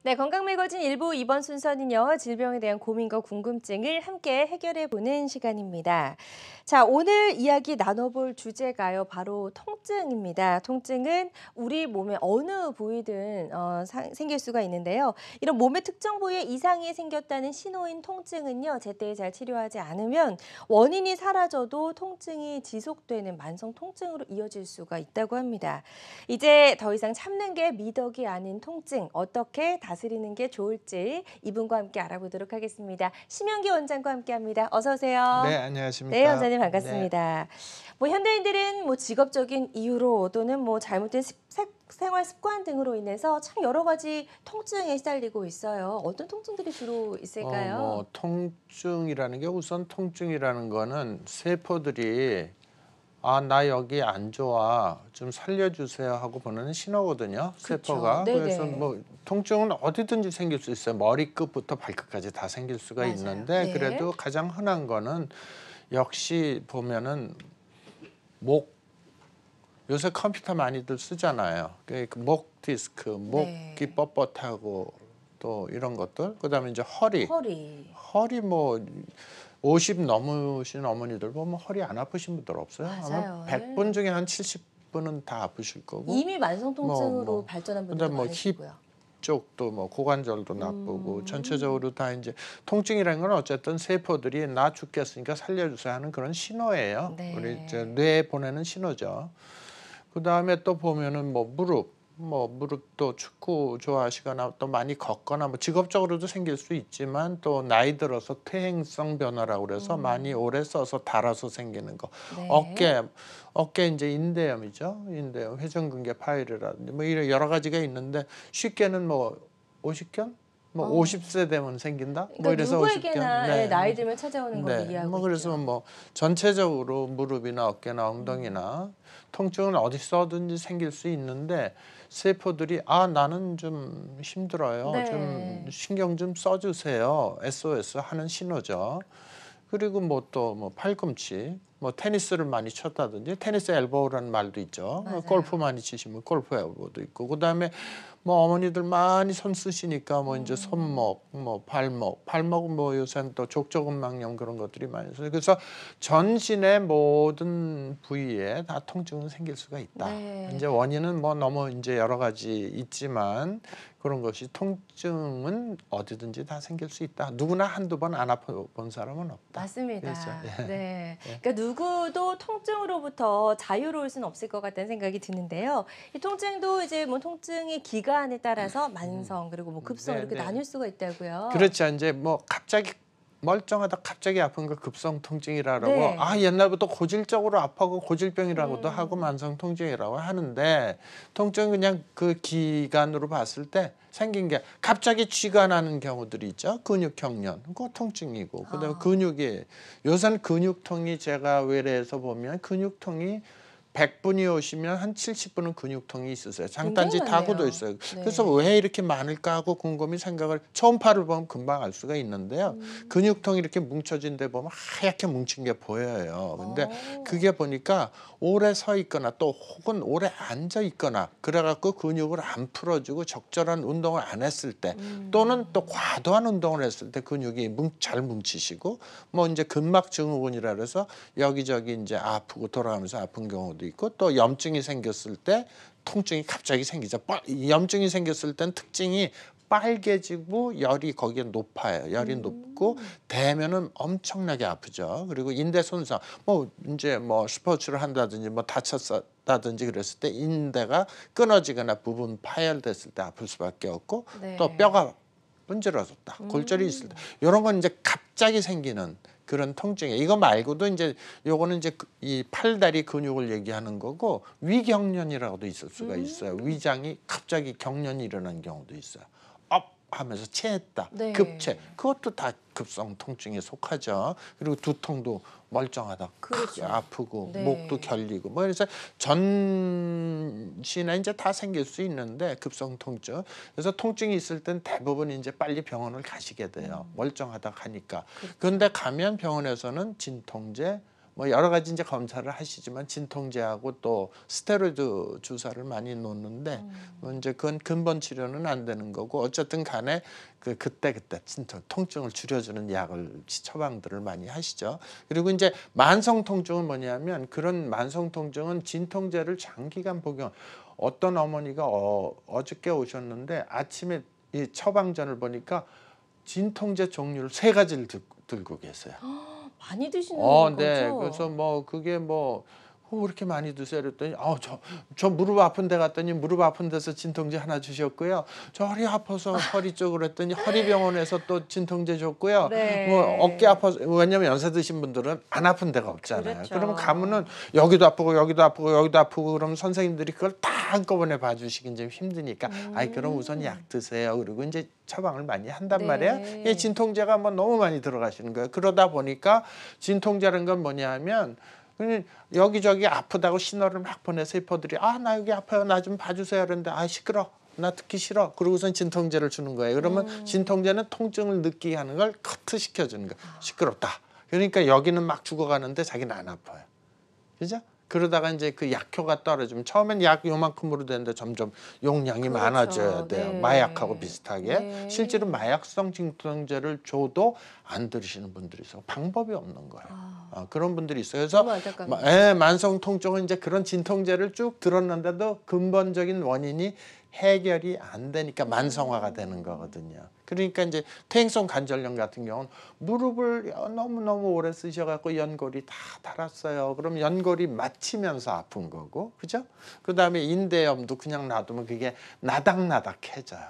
네, 건강매거진 일부 이번 순서는요, 질병에 대한 고민과 궁금증을 함께 해결해보는 시간입니다. 자, 오늘 이야기 나눠볼 주제가요, 바로 통증입니다. 통증은 우리 몸의 어느 부위든 생길 수가 있는데요. 이런 몸의 특정 부위에 이상이 생겼다는 신호인 통증은요, 제때 잘 치료하지 않으면 원인이 사라져도 통증이 지속되는 만성 통증으로 이어질 수가 있다고 합니다. 이제 더 이상 참는 게 미덕이 아닌 통증, 어떻게 다스리는 게 좋을지 이분과 함께 알아보도록 하겠습니다. 심영기 원장과 함께합니다. 어서 오세요. 네, 네, 안녕하십니까. 원장님 네. 반갑습니다. 뭐 현대인들은 뭐 직업적인 이유로 또는 뭐 잘못된 생활 습관 등으로 인해서 참 여러 가지 통증에 시달리고 있어요. 어떤 통증들이 주로 있을까요? 통증이라는 게 우선 통증이라는 거는 세포들이 나 여기 안 좋아. 좀 살려주세요 하고 보내는 신호거든요. 그쵸. 세포가. 그래서 네네. 뭐 통증은 어디든지 생길 수 있어요. 머리끝부터 발끝까지 다 생길 수가 맞아요. 있는데 네. 그래도 가장 흔한 거는 역시 보면은 목, 요새 컴퓨터 많이들 쓰잖아요. 목 디스크, 네. 목이 뻣뻣하고 또 이런 것들. 그다음에 이제 허리. 허리 뭐 50 넘으신 어머니들 보면 허리 안 아프신 분들 없어요. 맞아요. 아마 100분 중에 한 70분은 다 아프실 거고. 이미 만성 통증으로 뭐 발전한 근데 분들도 뭐 힙 많으시고요. 쪽도 뭐 고관절도 나쁘고 전체적으로 다 이제 통증이라는 건 어쨌든 세포들이 나 죽겠으니까 살려주세요 하는 그런 신호예요. 네. 우리 이제 뇌에 보내는 신호죠. 그다음에 또 보면은 뭐 무릎도 축구 좋아하시거나 또 많이 걷거나 뭐 직업적으로도 생길 수 있지만 또 나이 들어서 퇴행성 변화라고 그래서 많이 오래 써서 닳아서 생기는 거. 네. 어깨 이제 인대염이죠. 인대염, 회전근개 파열이라든지 뭐 이런 여러 가지가 있는데 쉽게는 뭐 오십견? 뭐 어. 50세 되면 생긴다? 그러니까 뭐 이래서 누구에게나 50견. 예, 나이 들면 찾아오는 걸 네. 이해하고 뭐 그래서 있죠. 뭐 전체적으로 무릎이나 어깨나 엉덩이나 통증은 어디서든지 생길 수 있는데 세포들이 나는 좀 힘들어요. 좀 네. 신경 좀 써주세요. SOS 하는 신호죠. 그리고 뭐 또 뭐 팔꿈치, 뭐 테니스를 많이 쳤다든지 테니스 엘보우라는 말도 있죠. 골프 맞아요. 많이 치시면 골프 엘보도 있고 그다음에 뭐 어머니들 많이 손 쓰시니까 뭐 이제 손목, 뭐 발목은 뭐 요새는 또 족저근막염 그런 것들이 많이 있어요. 그래서 전신의 모든 부위에 다 통증은 생길 수가 있다. 네. 이제 원인은 뭐 너무 이제 여러 가지 있지만 그런 것이 통증은 어디든지 다 생길 수 있다. 누구나 한두 번 안 아파본 사람은 없다. 그래서 맞습니다. 예. 네. 예. 그러니까 누구도 통증으로부터 자유로울 수는 없을 것 같다는 생각이 드는데요. 이 통증도 이제 뭐 통증의 기간에 따라서 만성 그리고 뭐 급성 네, 이렇게 네. 나뉠 수가 있다고요. 그렇죠. 이제 뭐 갑자기 멀쩡하다 갑자기 아픈 거 급성 통증이라고 네. 옛날부터 고질적으로 아파고 고질병이라고도 하고 음. 만성 통증이라고 하는데 통증은 그냥 그 기간으로 봤을 때 생긴 게 갑자기 쥐가 나는 경우들이 있죠. 근육경련 그거 통증이고 그다음에 근육이 요새는 근육통이 제가 외래에서 보면 근육통이 100분이 오시면 한 70분은 근육통이 있으세요. 장단지 굉장히 타고도 많네요. 있어요. 네. 그래서 왜 이렇게 많을까 하고 곰곰이 생각을 초음파를 보면 금방 알 수가 있는데요. 근육통이 이렇게 뭉쳐진 데 보면 하얗게 뭉친 게 보여요. 근데 그게 보니까 오래 서 있거나 또 혹은 오래 앉아 있거나 그래갖고 근육을 안 풀어주고 적절한 운동을 안 했을 때 또는 또 과도한 운동을 했을 때 근육이 잘 뭉치시고 뭐 이제 근막 증후군이라 그래서 여기저기 이제 아프고 돌아가면서 아픈 경우도 있고 또 염증이 생겼을 때 통증이 갑자기 생기죠. 염증이 생겼을 땐 특징이 빨개지고 열이 거기에 높아요. 열이 높고 대면은 엄청나게 아프죠. 그리고 인대 손상, 뭐 이제 뭐 스포츠를 한다든지 뭐 다쳤다든지 그랬을 때 인대가 끊어지거나 부분 파열됐을 때 아플 수밖에 없고 네. 또 뼈가 문질러졌다. 골절이 있을 때 이런 건 이제 갑자기 생기는 그런 통증이에요. 이거 말고도 이제 요거는 이제 이 팔다리 근육을 얘기하는 거고 위경련이라고도 있을 수가 있어요. 위장이 갑자기 경련이 일어난 경우도 있어요. 업 하면서 체했다. 네. 급체. 그것도 다 급성 통증에 속하죠. 그리고 두통도 멀쩡하다. 그렇죠. 아프고 네. 목도 결리고 뭐 그래서 전신에 이제 다 생길 수 있는데 급성 통증. 그래서 통증이 있을 땐 대부분 이제 빨리 병원을 가시게 돼요. 멀쩡하다 하니까. 그런데 가면 병원에서는 진통제 뭐 여러 가지 이제 검사를 하시지만 진통제하고 또 스테로이드 주사를 많이 놓는데 뭐 이제 그건 근본 치료는 안 되는 거고 어쨌든 간에 그때 통증을 줄여주는 약을 처방들을 많이 하시죠. 그리고 이제 만성 통증은 뭐냐면 그런 만성 통증은 진통제를 장기간 복용. 어떤 어머니가 어저께 오셨는데 아침에 이 처방전을 보니까 진통제 종류를 3가지를 들고 계세요. 많이 드시는 거죠? 네. 그래서 뭐 그게 뭐 왜 이렇게 많이 드세요? 그랬더니 저 무릎 아픈 데 갔더니 무릎 아픈 데서 진통제 하나 주셨고요. 저 허리 아파서 허리 쪽으로 했더니 허리병원에서 또 진통제 줬고요. 네. 뭐 어깨 아파서 왜냐면 연세 드신 분들은 안 아픈 데가 없잖아요. 그렇죠. 그러면 가면은 여기도 아프고 여기도 아프고 여기도 아프고 그러면 선생님들이 그걸 다 한꺼번에 봐주시긴 좀 힘드니까 아이 그럼 우선 약 드세요. 그리고 이제 처방을 많이 한단 네. 말이에요. 이 진통제가 뭐 너무 많이 들어가시는 거예요. 그러다 보니까 진통제라는 건 뭐냐면 여기저기 아프다고 신호를 막 보내 세포들이 나 여기 아파요. 나 좀 봐주세요. 그런데 시끄러. 나 듣기 싫어. 그러고선 진통제를 주는 거예요. 그러면 진통제는 통증을 느끼게 하는 걸 커트시켜주는 거예요. 시끄럽다. 그러니까 여기는 막 죽어가는데 자기는 안 아파요. 그죠? 그러다가 이제 그 약효가 떨어지면 처음엔 약 요만큼으로 되는데 점점 용량이 그렇죠. 많아져야 돼요. 네. 마약하고 비슷하게. 네. 실제로 마약성 진통제를 줘도 안 들으시는 분들이 있어요. 방법이 없는 거예요. 그런 분들이 있어요. 그래서 너무 안타깝네요. 만성 통증은 이제 그런 진통제를 쭉 들었는데도 근본적인 원인이 해결이 안 되니까 만성화가 되는 거거든요. 그러니까 이제 퇴행성 관절염 같은 경우는 무릎을 너무너무 오래 쓰셔갖고 연골이 다 닳았어요. 그럼 연골이 맺히면서 아픈 거고, 그죠? 그 다음에 인대염도 그냥 놔두면 그게 나닥나닥해져요.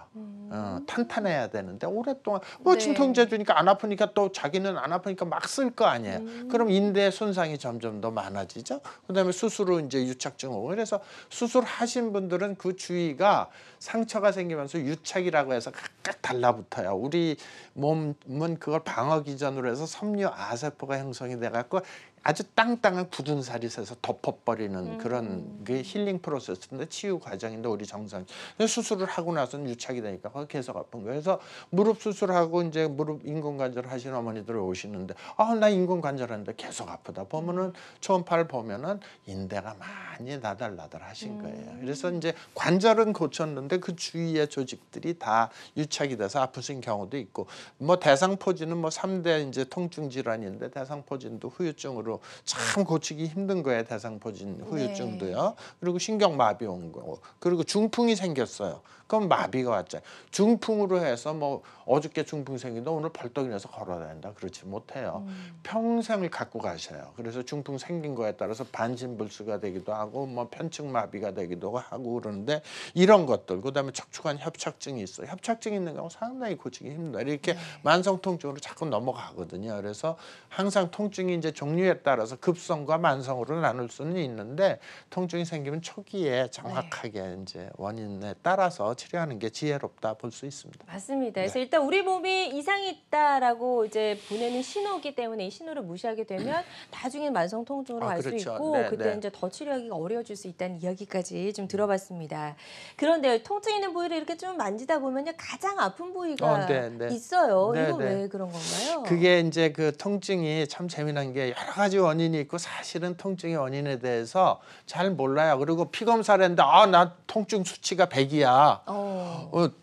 탄탄해야 되는데 오랫동안 네. 진통제 주니까 안 아프니까 또 자기는 안 아프니까 막 쓸 거 아니에요. 그럼 인대 손상이 점점 더 많아지죠. 그 다음에 수술 후 이제 유착증 오고 그래서 수술하신 분들은 그 주위가 상처가 생기면서 유착이라고 해서 각각 달라붙어요. 우리 몸은 그걸 방어 기전으로 해서 섬유 아세포가 형성이 돼갖고 아주 땅땅한 굳은 살이 새서 덮어버리는 그런 게 힐링 프로세스인데 치유 과정인데 우리 정상 수술을 하고 나서는 유착이 되니까 거기 계속 아픈 거예요. 그래서 무릎 수술하고 이제 무릎 인공관절 하시는 어머니들 오시는데 나 인공관절하는데 계속 아프다 보면은 초음파를 보면은 인대가 많이 나달나달하신 거예요. 그래서 이제 관절은 고쳤는데 그 주위의 조직들이 다 유착이 돼서 아프신 경우도 있고 뭐 대상포진은 뭐 3대 이제 통증 질환인데 대상포진도 후유증으로 참 고치기 힘든 거예요. 대상포진 후유증도요. 네. 그리고 신경마비 온 거고 그리고 중풍이 생겼어요. 그럼 마비가 왔잖아요. 중풍으로 해서 뭐 어저께 중풍 생긴다 오늘 벌떡 일어나서 걸어다닌다 그렇지 못해요. 평생을 갖고 가셔요. 그래서 중풍 생긴 거에 따라서 반신불수가 되기도 하고 뭐 편측마비가 되기도 하고 그러는데 이런 것들 그다음에 척추관 협착증이 있어요. 협착증이 있는 경우 상당히 고치기 힘들다. 이렇게 만성 통증으로 자꾸 넘어가거든요. 그래서 항상 통증이 이제 종류에 따라서 급성과 만성으로 나눌 수는 있는데 통증이 생기면 초기에 정확하게 이제 원인에 따라서 치료하는 게 지혜롭다 볼 수 있습니다. 맞습니다. 그래서 일단 우리 몸이 이상이 있다라고 이제 보내는 신호기 때문에 이 신호를 무시하게 되면 나중에 만성 통증으로 갈 수 그렇죠. 있고 그때 이제 더 치료하기가 어려워질 수 있다는 이야기까지 좀 들어봤습니다. 그런데 통증 있는 부위를 이렇게 좀 만지다 보면요 가장 아픈 부위가 있어요. 이거 왜 그런 건가요? 그게 이제 그 통증이 참 재미난 게 여러 가지 원인이 있고 사실은 통증의 원인에 대해서 잘 몰라요. 그리고 피 검사를 했는데 나 통증 수치가 100이야.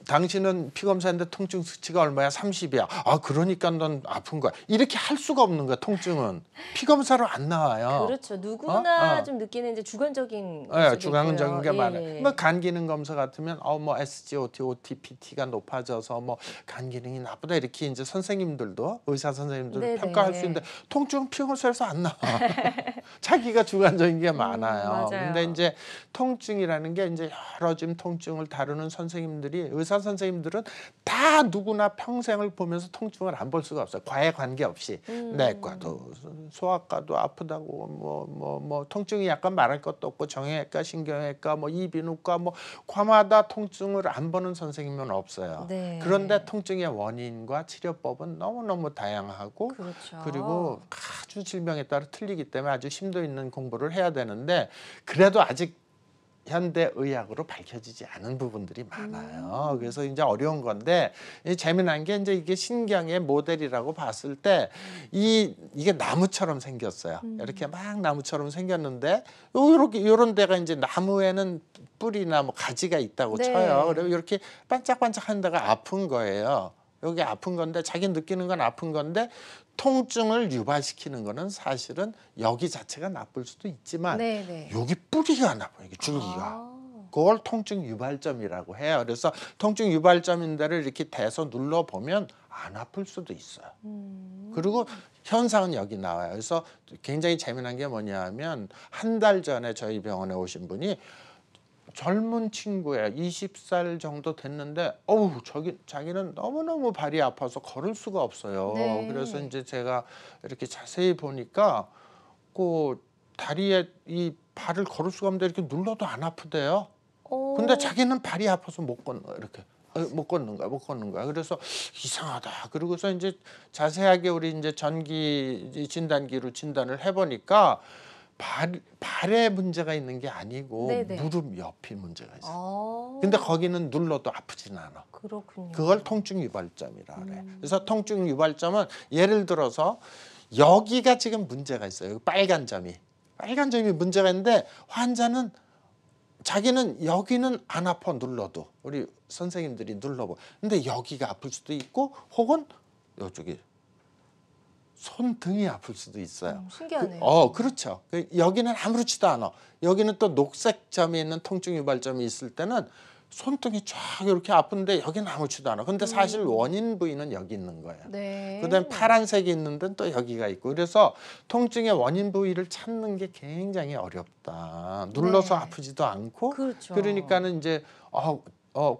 당신은 피 검사했는데 통증 수치가 얼마야? 30이야. 그러니까 넌 아픈 거야. 이렇게 할 수가 없는 거야. 통증은 피 검사로 안 나와요. 그렇죠. 누구나 좀 느끼는 이제 주관적인 주관적인 게 있고요. 많아요. 뭐 간 기능 검사 같으면 뭐 SGOT, OTPT가 높아져서 뭐 간 기능이 나쁘다 이렇게 이제 선생님들도 의사 선생님들 평가할 수 있는데 통증은 피 검사에서 안 나와. 자기가 주관적인 게 많아요. 맞아요. 근데 이제 통증이라는 게 이제 여러 지금 통증을 다루는 선생님들이 의사 선생님들은 다 누구나 평생을 보면서 통증을 안 볼 수가 없어요. 과에 관계없이 내과도 소아과도 아프다고 뭐 통증이 약간 말할 것도 없고 정형외과, 신경외과, 뭐 이비인후과 뭐 과마다 통증을 안 보는 선생님은 없어요. 네. 그런데 통증의 원인과 치료법은 너무너무 다양하고 그렇죠. 그리고 아주 질병에 따라 틀리기 때문에 아주 심도 있는 공부를 해야 되는데 그래도 아직 현대 의학으로 밝혀지지 않은 부분들이 많아요. 그래서 이제 어려운 건데 재미난 게 이제 이게 신경의 모델이라고 봤을 때 이게 나무처럼 생겼어요. 이렇게 막 나무처럼 생겼는데 요렇게 요런 데가 이제 나무에는 뿌리나 뭐 가지가 있다고 네. 쳐요. 그리고 이렇게 반짝반짝한 데가 아픈 거예요. 여기 아픈 건데 자기 느끼는 건 아픈 건데 통증을 유발시키는 거는 사실은 여기 자체가 나쁠 수도 있지만 네네. 여기 뿌리가 나빠요. 이게 줄기가. 아. 그걸 통증 유발점이라고 해요. 그래서 통증 유발점인 데를 이렇게 대서 눌러 보면 안 아플 수도 있어요. 그리고 현상은 여기 나와요. 그래서 굉장히 재미난 게 뭐냐면 한 달 전에 저희 병원에 오신 분이 젊은 친구예요. 20살 정도 됐는데 자기는 너무너무 발이 아파서 걸을 수가 없어요. 네. 그래서 이제 제가 이렇게 자세히 보니까 그 다리에 이 발을 걸을 수가 없는데 이렇게 눌러도 안 아프대요. 근데 자기는 발이 아파서 못 걷는 거야. 이렇게 못 걷는 거야. 그래서 이상하다. 그러고서 이제 자세하게 우리 이제 전기 진단기로 진단을 해보니까 발에 문제가 있는 게 아니고 네네. 무릎 옆이 문제가 있어요. 아. 근데 거기는 눌러도 아프진 않아. 그렇군요. 그걸 통증 유발점이라 그래. 그래서 통증 유발점은 예를 들어서 여기가 지금 문제가 있어요. 여기 빨간 점이 문제가 있는데 환자는 자기는 여기는 안 아파 눌러도 우리 선생님들이 눌러보. 근데 여기가 아플 수도 있고 혹은 이쪽이 손등이 아플 수도 있어요. 신기하네요. 그렇죠. 여기는 아무렇지도 않아. 여기는 또 녹색 점이 있는 통증 유발점이 있을 때는 손등이 쫙 이렇게 아픈데 여기는 아무렇지도 않아. 근데 사실 원인 부위는 여기 있는 거예요. 네. 그다음에 파란색이 있는 데는 또 여기가 있고. 그래서 통증의 원인 부위를 찾는 게 굉장히 어렵다. 눌러서 네. 아프지도 않고. 그렇죠. 그러니까는 이제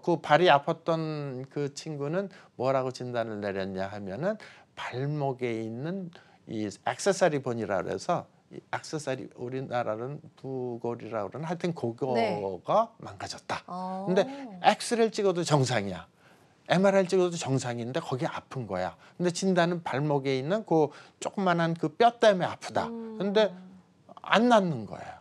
그 발이 아팠던 그 친구는 뭐라고 진단을 내렸냐 하면은 발목에 있는 이 액세서리 본이라 그래서 이 액세서리 우리나라는 부골이라 그러는 하여튼 그거가 네. 망가졌다. 아. 근데 엑스레이를 찍어도 정상이야. MRI 찍어도 정상인데 거기 아픈 거야. 근데 진단은 발목에 있는 그 조그만한 그 뼈 때문에 아프다. 근데 안 낫는 거예요.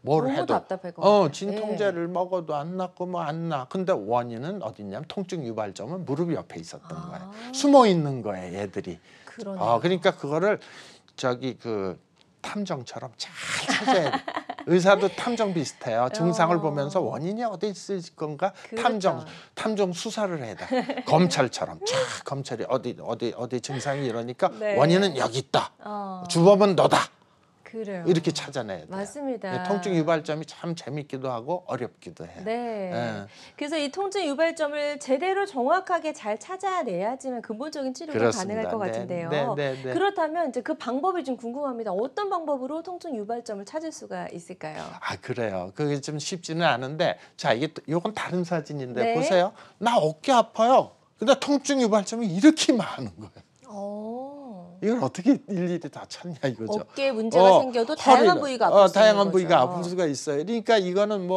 뭘 너무 해도. 답답할 것 같아요. 진통제를 먹어도 안 낫고 뭐 안 나. 근데 원인은 어디냐면 통증 유발점은 무릎 옆에 있었던 거예요. 숨어 있는 거예요, 얘들이. 그러네요. 그러니까 그거를 저기 그 탐정처럼 잘 찾아야 돼. 의사도 탐정 비슷해요. 증상을 보면서 원인이 어디 있을 건가 그렇죠. 탐정 수사를 해야 돼. 검찰처럼 쫙 검찰이 어디 증상이 이러니까 네. 원인은 여기 있다. 주범은 너다. 그래요. 이렇게 찾아내야 돼요. 맞습니다. 통증 유발점이 참 재밌기도 하고 어렵기도 해요. 네. 예. 그래서 이 통증 유발점을 제대로 정확하게 잘 찾아내야지만 근본적인 치료가 그렇습니다. 가능할 것 네, 같은데요. 네. 그렇다면 이제 그 방법이 좀 궁금합니다. 어떤 방법으로 통증 유발점을 찾을 수가 있을까요? 그래요. 그게 좀 쉽지는 않은데 자 이건 다른 사진인데 네. 보세요. 나 어깨 아파요. 근데 통증 유발점이 이렇게 많은 거예요. 이걸 어떻게 일일이 다 찾냐 이거죠. 어깨에 문제가 생겨도 다양한 부위가 아플 수 다양한 있는 부위가 거죠. 아플 수가 있어요. 그러니까 이거는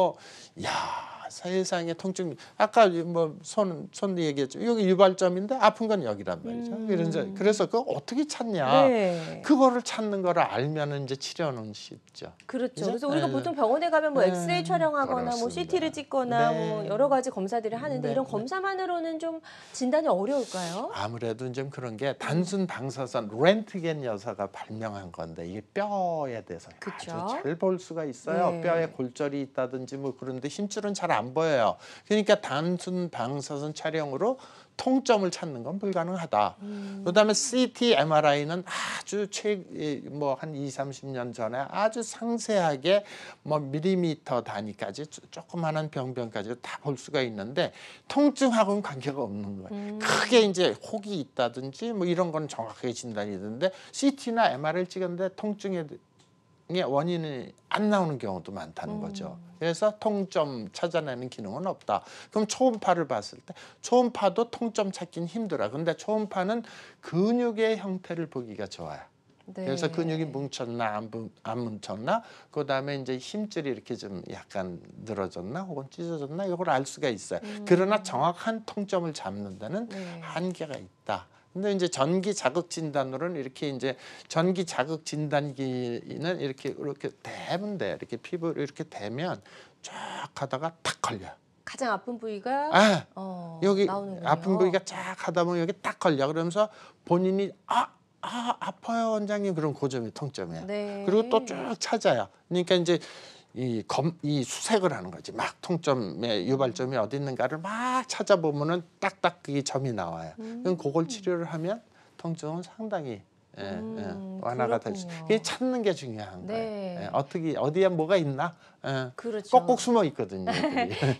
세상에 통증 아까 뭐 손 얘기했죠. 여기 유발점인데 아픈 건 여기란 말이죠. 그래서 그거 어떻게 찾냐? 네. 그거를 찾는 거를 알면은 이제 치료는 쉽죠. 그렇죠. 그죠? 그래서 우리가 네. 보통 병원에 가면 뭐 엑스레이 촬영하거나 뭐 그렇습니다. CT를 찍거나 네. 뭐 여러 가지 검사들을 하는데 네. 이런 검사만으로는 좀 진단이 어려울까요? 아무래도 좀 그런 게 단순 방사선 렌트겐 여사가 발명한 건데 이게 뼈에 대해서 그쵸? 아주 잘 볼 수가 있어요. 네. 뼈에 골절이 있다든지 뭐 그런데 힘줄은 잘 안 보여요. 그러니까 단순 방사선 촬영으로 통점을 찾는 건 불가능하다. 그다음에 CT, MRI는 아주 한 20-30년 전에 아주 상세하게 뭐 밀리미터 단위까지 조그마한 병변까지 다 볼 수가 있는데 통증하고는 관계가 없는 거예요. 크게 이제 혹이 있다든지 뭐 이런 건 정확하게 진단이 되는데 CT나 MRI를 찍었는데 통증의 원인이 안 나오는 경우도 많다는 거죠. 그래서 통점 찾아내는 기능은 없다. 그럼 초음파를 봤을 때 초음파도 통점 찾기는 힘들어. 근데 초음파는 근육의 형태를 보기가 좋아요. 네. 그래서 근육이 뭉쳤나 안 뭉쳤나 그다음에 이제 힘줄이 이렇게 좀 약간 늘어졌나 혹은 찢어졌나 이걸 알 수가 있어요. 그러나 정확한 통점을 잡는 데는 네. 한계가 있다. 근데 이제 전기 자극 진단으로는 이렇게 이제 전기 자극 진단기는 이렇게 대면 돼. 이렇게 피부를 이렇게 대면 쫙 가다가 탁 걸려. 가장 아픈 부위가 여기 나오는군요. 아픈 부위가 쫙 하다 보면 여기 딱 걸려. 그러면서 본인이 아파요 원장님, 그럼 그 점이 통점이야. 네. 그리고 또 쭉 찾아요. 그러니까 이제 이 수색을 하는 거지. 막 통점의 유발점이 어디 있는가를 막 찾아보면은 딱딱 그 점이 나와요. 그럼 그걸 치료를 하면 통증은 상당히 완화가 될 수. 그렇군요. 그게 찾는 게 중요한 네. 거예요. 어떻게 어디에 뭐가 있나? 그렇죠. 꼭꼭 숨어 있거든요.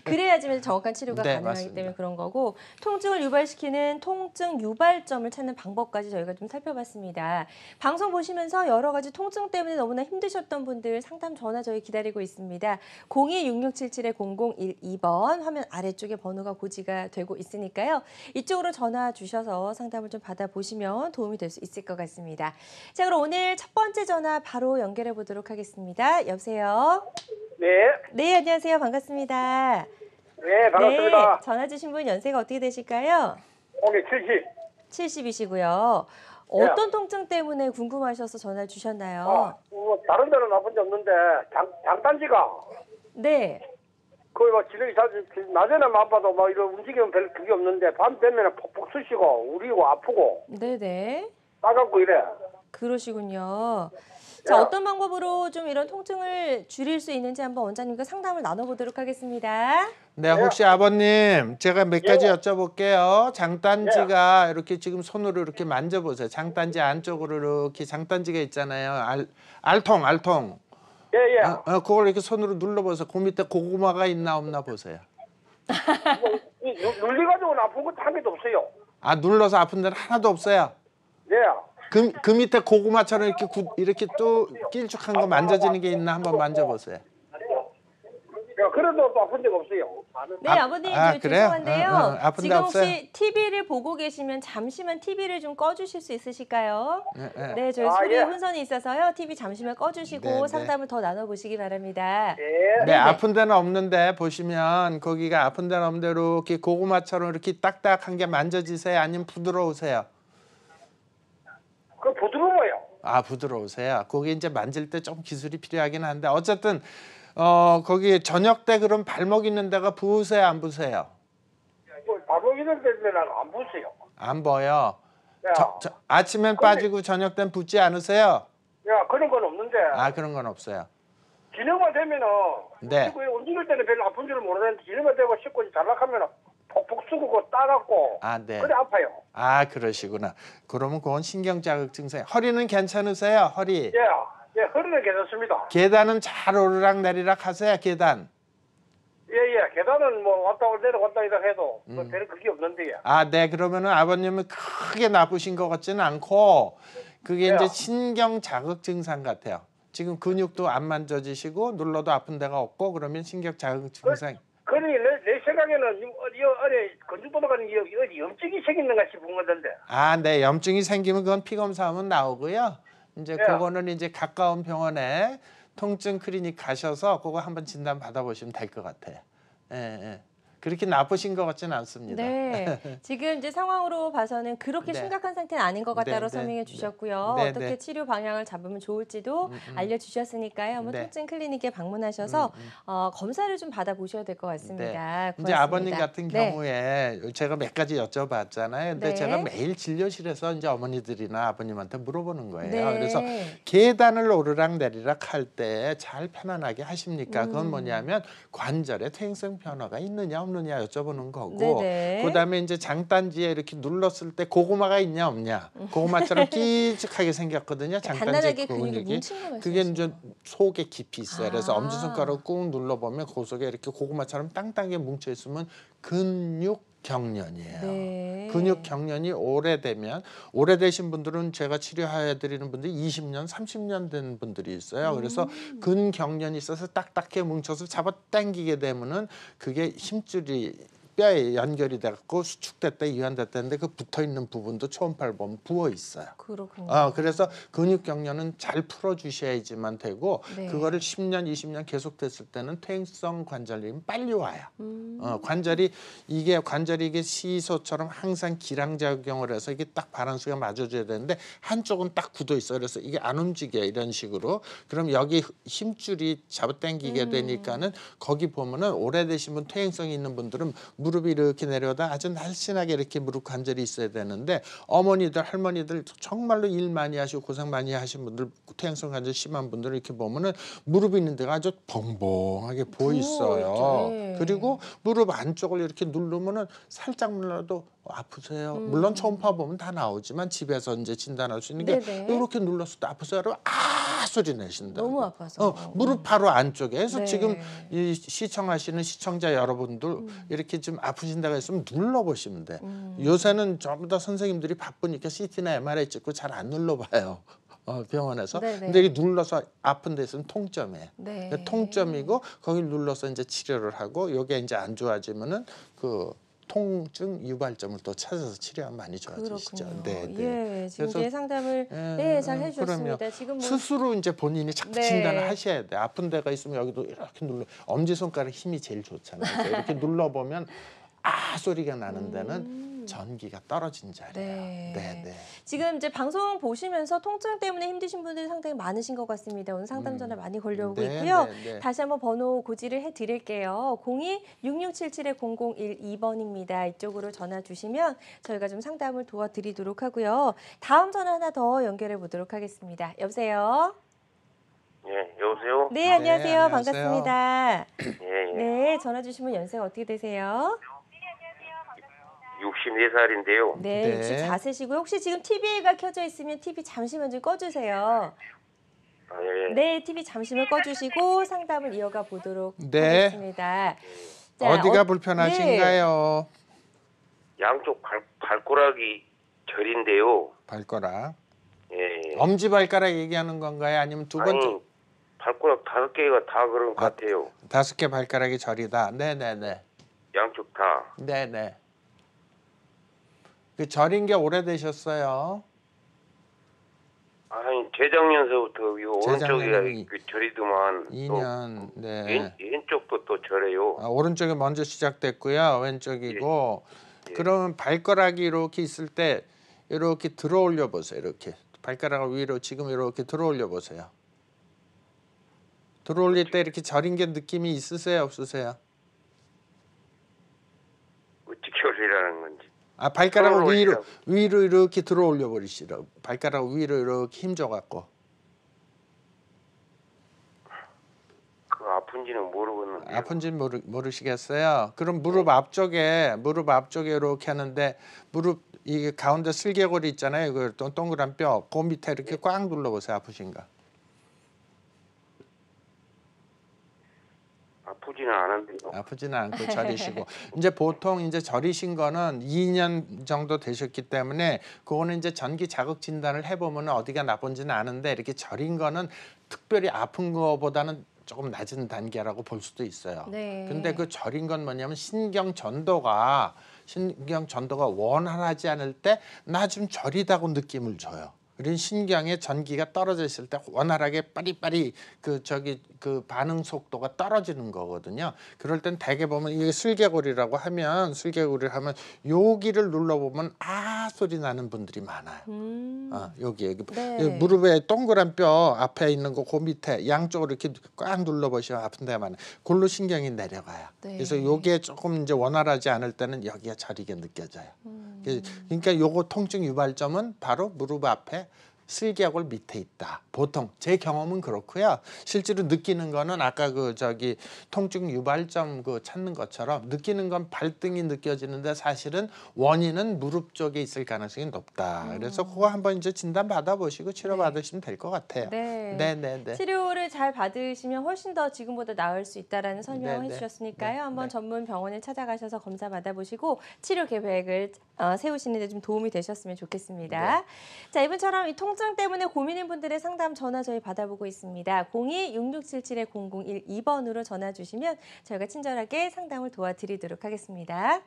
그래야지만 정확한 치료가 네, 가능하기 맞습니다. 때문에 그런 거고, 통증을 유발시키는 통증 유발점을 찾는 방법까지 저희가 좀 살펴봤습니다. 방송 보시면서 여러 가지 통증 때문에 너무나 힘드셨던 분들 상담 전화 저희 기다리고 있습니다. 026677-0012번 화면 아래쪽에 번호가 고지가 되고 있으니까요. 이쪽으로 전화 주셔서 상담을 좀 받아보시면 도움이 될 수 있을 것 같습니다. 자, 그럼 오늘 첫 번째 전화 바로 연결해 보도록 하겠습니다. 여보세요? 네, 네, 안녕하세요. 반갑습니다. 네, 반갑습니다. 네, 전화 주신 분 연세가 어떻게 되실까요? 오늘 70. 70이시고요. 어떤 통증 때문에 궁금하셔서 전화 주셨나요? 다른 데는 아픈 적 없는데, 장단지가, 네. 거의 막 지력이 낮에는 아파도 막 이런 움직이면 별 그게 없는데, 밤 되면 푹푹 쑤시고, 우리고 아프고, 네네. 따갑고 이래. 그러시군요. 자, 어떤 방법으로 좀 이런 통증을 줄일 수 있는지 한번 원장님과 상담을 나눠보도록 하겠습니다. 네, 혹시 아버님 제가 몇 가지 여쭤볼게요. 장단지가 이렇게 지금 손으로 이렇게 만져보세요. 장단지 안쪽으로 이렇게 장단지가 있잖아요. 알통. 예, 예. 그걸 이렇게 손으로 눌러보세요. 그 밑에 고구마가 있나 없나 보세요. 눌려가지고는 아픈 것도 한 개도 없어요. 눌러서 아픈 데는 하나도 없어요. 예. 그 밑에 고구마처럼 이렇게 또 길쭉한 거 만져지는 게 있나 한번 만져보세요. 야, 그래도 또 아픈 데가 없어요. 네, 아버님, 저 그래요? 죄송한데요. 아픈 데 지금 혹시 없어요? TV를 보고 계시면 잠시만 TV를 좀 꺼주실 수 있으실까요? 네. 네, 저희 소리 예. 혼선이 있어서요. TV 잠시만 꺼주시고 네. 상담을 더 나눠보시기 바랍니다. 예. 네, 아픈 데는 없는데 보시면 거기가 아픈 데는 없는데 이렇게 고구마처럼 이렇게 딱딱한 게 만져지세요? 아니면 부드러우세요? 그 부드러워요. 부드러우세요. 거기 이제 만질 때 좀 기술이 필요하긴 한데 어쨌든 거기 저녁 때 그럼 발목 있는 데가 부으세요, 안 부으세요? 발목 있는 데는 안 부으세요. 안 보여. 야, 아침엔 빠지고 저녁 땐 붓지 않으세요? 야, 그런 건 없는데. 그런 건 없어요. 기능만 되면은 네. 씻고 움직일 때는 별로 아픈 줄을 모르는데 기능만 되고 씻고 잘락하면 폭폭 쑤고 따갑고 네. 그래 아파요. 그러시구나. 그러면 그건 신경자극증세. 허리는 괜찮으세요? 허리. 예, 허리는 괜찮습니다. 계단은 잘 오르락 내리락 하세요? 계단. 예, 계단은 뭐 왔다 내려갔다 이렇게 해도 뭐 별 그게 없는데. 네. 그러면은 아버님은 크게 나쁘신 것 같지는 않고 그게 이제 신경자극 증상 같아요. 지금 근육도 안 만져지시고 눌러도 아픈 데가 없고 그러면 신경자극 증상. 그러니 내 생각에는 어디 건축보도 가는 게 어디 염증이 생기는가 싶은 건데. 네. 염증이 생기면 그건 피 검사하면 나오고요. 이제 그거는 이제 가까운 병원에 통증 클리닉 가셔서 그거 한번 진단 받아보시면 될 것 같아요. 예. 그렇게 나쁘신 것 같지는 않습니다. 네, 지금 이제 상황으로 봐서는 그렇게 네. 심각한 상태는 아닌 것 같다고 네, 설명해 네, 주셨고요. 네, 어떻게 네. 치료 방향을 잡으면 좋을지도 알려주셨으니까요. 한번 네. 통증 클리닉에 방문하셔서 검사를 좀 받아보셔야 될 것 같습니다. 이제 고맙습니다. 아버님 같은 네. 경우에 제가 몇 가지 여쭤봤잖아요. 근데 네. 제가 매일 진료실에서 이제 어머니들이나 아버님한테 물어보는 거예요. 네. 그래서 계단을 오르락 내리락 할 때 잘 편안하게 하십니까? 그건 뭐냐면 관절에 퇴행성 변화가 있느냐 없느냐 여쭤보는 거고 네네. 그다음에 이제 장단지에 이렇게 눌렀을 때 고구마가 있냐 없냐. 고구마처럼 길쭉하게 생겼거든요. 단단하게 장단지 근육이 근육이. 뭉친 거 그게 이제 속에 깊이 있어요. 그래서 아. 엄지손가락 꾹 눌러보면 그 속에 이렇게 고구마처럼 땅땅하게 뭉쳐 있으면 근육 경련이에요. 네. 근육 경련이 오래되신 분들은 제가 치료해 드리는 분들이 20년, 30년 된 분들이 있어요. 그래서 근경련이 있어서 딱딱하게 뭉쳐서 잡아당기게 되면은 그게 힘줄이 뼈에 연결이 돼갖고 수축됐다 이완됐다는데 그 붙어있는 부분도 초음파를 보면 부어 있어요. 그렇군요. 그래서 근육 경련은 잘 풀어주셔야지만 되고 네. 그거를 10년, 20년 계속됐을 때는 퇴행성 관절염이 빨리 와요. 관절이 이게 시소처럼 항상 기량작용을 해서 이게 딱 바란스가 맞아줘야 되는데 한쪽은 딱 굳어 있어. 그래서 이게 안 움직여 이런 식으로. 그럼 여기 힘줄이 잡아당기게 되니까는 거기 보면은 오래되신 분 퇴행성이 있는 분들은 무릎이 이렇게 내려다 아주 날씬하게 이렇게 무릎 관절이 있어야 되는데 어머니들 할머니들 정말로 일 많이 하시고 고생 많이 하신 분들 퇴행성 관절 심한 분들 이렇게 보면은 무릎이 있는 데가 아주 벙벙하게 보여 있어요. 네. 그리고 무릎 안쪽을 이렇게 누르면은 살짝 눌러도 아프세요. 물론 초음파 보면 다 나오지만 집에서 이제 진단할 수 있는 게 네네. 이렇게 눌렀을 때 아프세요. 여러분 소리 내신다. 너무 아파서. 무릎 바로 안쪽에. 그래서 네. 지금 이 시청하시는 시청자 여러분들 이렇게 좀 아프신 데가 있으면 눌러보시면 돼. 요새는 전부 다 선생님들이 바쁘니까 CT나 MRI 찍고 잘 안 눌러봐요. 병원에서. 네네. 근데 이게 눌러서 아픈 데 있으면 통점이에요. 네. 그러니까 통점이고 거기 눌러서 이제 치료를 하고 이게 이제 안 좋아지면은 그 통증 유발점을 또 찾아서 치료하면 많이 좋아지시죠. 그렇군요. 네, 네. 예, 지금 그래서- 이제 상담을 잘 해주셨습니다. 지금 뭐 스스로 이제 본인이 자꾸 네. 진단을 하셔야 돼. 아픈 데가 있으면 여기도 이렇게 눌러. 엄지 손가락 힘이 제일 좋잖아요. 그래서 이렇게 눌러보면 소리가 나는 데는 전기가 떨어진 자리예요. 네. 네. 지금 이제 방송 보시면서 통증 때문에 힘드신 분들이 상당히 많으신 것 같습니다. 오늘 상담 전화 많이 걸려오고 네, 있고요. 네. 다시 한번 번호 고지를 해드릴게요. 02-6677-0012번입니다. 이쪽으로 전화 주시면 저희가 좀 상담을 도와드리도록 하고요. 다음 전화 하나 더 연결해 보도록 하겠습니다. 여보세요? 예, 여보세요? 네, 안녕하세요. 안녕하세요. 반갑습니다. 예, 예. 네, 전화 주시면 연세가 어떻게 되세요? 64살인데요. 네, 네. 64세시고요. 혹시 지금 TV가 켜져 있으면 TV 잠시만 좀 꺼주세요. 예. 네, TV 잠시만 꺼주시고 상담을 이어가 보도록 네. 하겠습니다. 자, 어디가 불편하신가요? 양쪽 발가락이 저린데요. 발가락. 예. 엄지 발가락 얘기하는 건가요? 아니면 두 번째? 아니, 발가락 5개가 다 그런 것 같아요. 5개 발가락이 저리다. 네네네. 양쪽 다. 네네. 그 저린 게 오래되셨어요? 아니, 재작년서부터 이 재작년에 오른쪽이 그 저리더만. 2년. 네. 왼쪽도 또 저래요. 오른쪽이 먼저 시작됐고요. 왼쪽이고. 그러면 발가락이 이렇게 있을 때 이렇게 들어올려 보세요. 이렇게 발가락을 위로 지금 이렇게 들어올려 보세요. 들어올릴 때 이렇게 저린 게 느낌이 있으세요? 없으세요? 어떻게 올리라는 건지. 발가락을 들어올리라고. 위로 이렇게 들어올려 버리시라고. 발가락 위로 이렇게 힘줘 갖고. 그 아픈지는 모르겠는데. 아픈지는 모르시겠어요. 그럼 무릎 앞쪽에 이렇게 하는데 무릎 이 가운데 슬개골이 있잖아요. 그 동그란 뼈, 그 밑에 이렇게 꽉 눌러 보세요. 아프신가? 아프지는 않은데요. 아프지는 않고 저리시고 이제 보통 이제 저리신 거는 2년 정도 되셨기 때문에 그거는 이제 전기 자극 진단을 해보면 어디가 나쁜지는 아는데 이렇게 저린 거는 특별히 아픈 거보다는 조금 낮은 단계라고 볼 수도 있어요. 네. 근데 그 저린 건 뭐냐면 신경 전도가 원활하지 않을 때 나 좀 저리다고 느낌을 줘요. 그런 신경의 전기가 떨어져 있을 때 원활하게 빠리빠리 그 반응 속도가 떨어지는 거거든요. 그럴 땐 대개 보면 이게 슬개골이라고 하면 여기를 눌러보면 소리 나는 분들이 많아요. 여기 네. 무릎에 동그란 뼈 앞에 있는 거 그 밑에 양쪽으로 이렇게 꽉 눌러보시면 아픈 데가 많아요. 골로 신경이 내려가요. 네. 그래서 요게 조금 이제 원활하지 않을 때는 여기가 저리게 느껴져요. 그러니까 요거 통증 유발점은 바로 무릎 앞에 슬개골 밑에 있다. 보통 제 경험은 그렇고요. 실제로 느끼는 거는 아까 통증 유발점 찾는 것처럼 느끼는 건 발등이 느껴지는데 사실은 원인은 무릎 쪽에 있을 가능성이 높다. 그래서 그거 한번 이제 진단 받아보시고 치료 받으시면 될 것 같아요. 네. 치료를 잘 받으시면 훨씬 더 지금보다 나을 수 있다라는 설명을 네, 네. 해주셨으니까요. 네, 한번 네. 전문 병원을 찾아가셔서 검사 받아보시고 치료 계획을 세우시는 데 좀 도움이 되셨으면 좋겠습니다. 자, 이분처럼 이 통증 통증 때문에 고민인 분들의 상담 전화 저희 받아보고 있습니다. 02-6677-0012번으로 전화 주시면 저희가 친절하게 상담을 도와드리도록 하겠습니다.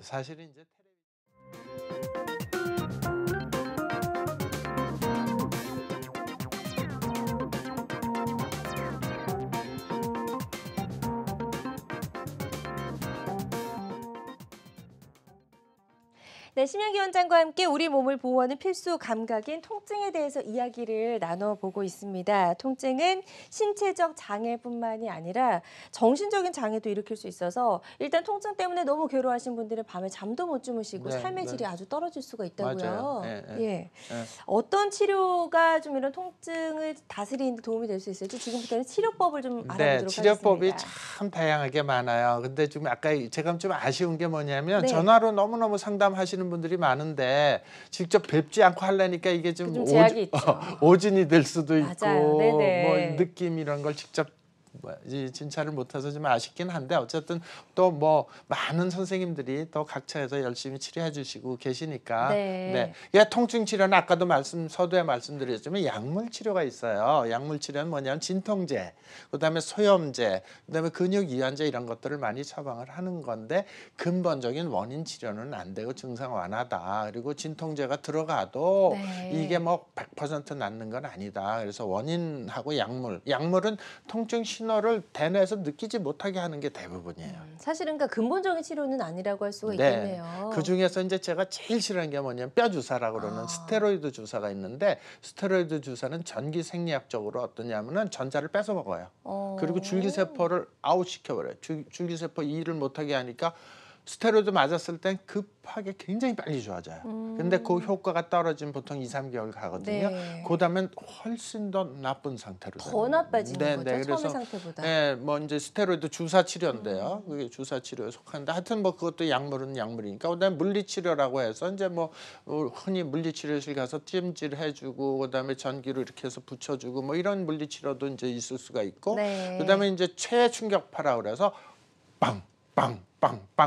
사실은 이제 네, 심양기 원장과 함께 우리 몸을 보호하는 필수 감각인 통증에 대해서 이야기를 나눠보고 있습니다. 통증은 신체적 장애뿐만이 아니라 정신적인 장애도 일으킬 수 있어서 일단 통증 때문에 너무 괴로워하신 분들은 밤에 잠도 못 주무시고 네, 삶의 질이 아주 떨어질 수가 있다고요. 맞아요. 예. 어떤 치료가 좀 이런 통증을 다스리는 데 도움이 될 수 있을지 지금부터는 치료법을 좀 알아보도록 치료법이 하겠습니다. 참 다양하게 많아요. 근데 좀 아까 제가 좀 아쉬운 게 뭐냐면 네. 전화로 너무너무 상담하시는 분들이 많은데 직접 뵙지 않고 하려니까 이게 좀 제약이 있죠. 오진이 될 수도 맞아요. 있고 네네. 뭐 느낌 이런 걸 직접 진찰을 못해서 좀 아쉽긴 한데 어쨌든 또 뭐 많은 선생님들이 또 각처에서 열심히 치료해 주시고 계시니까 네. 통증 치료는 아까도 서두에 말씀드렸지만 약물 치료가 있어요. 약물 치료는 뭐냐면 진통제, 그다음에 소염제, 그다음에 근육 이완제 이런 것들을 많이 처방을 하는 건데 근본적인 원인 치료는 안 되고 증상 완화다. 그리고 진통제가 들어가도 이게 뭐 100% 낫는 건 아니다. 그래서 원인하고 약물은 통증 신호를 대뇌에서 느끼지 못하게 하는 게 대부분이에요. 사실은 그러니까 근본적인 치료는 아니라고 할 수가 있겠네요. 그 중에서 이제 제가 제일 싫어하는 게 뭐냐면 뼈 주사라고 그러는 스테로이드 주사가 있는데 스테로이드 주사는 전기 생리학적으로 어떠냐면은 전자를 뺏어 먹어요. 그리고 줄기세포를 아웃시켜버려요. 줄기세포 일을 못하게 하니까 스테로이드 맞았을 땐 급하게 굉장히 빨리 좋아져요. 근데 그 효과가 떨어지면 보통 2, 3개월 가거든요. 그다음엔 훨씬 더 나쁜 상태로 더 나빠지는 거죠, 그래서 처음의 상태보다. 뭐 이제 스테로이드 주사 치료인데요. 그게 주사 치료에 속하는데 하여튼 뭐 그것도 약물은 약물이니까 그다음에 물리치료라고 해서 이제 뭐 흔히 물리치료실 가서 찜질 해주고 그다음에 전기로 이렇게 해서 붙여주고 뭐 이런 물리치료도 이제 있을 수가 있고 그다음에 이제 최 충격파라고 그래서 빵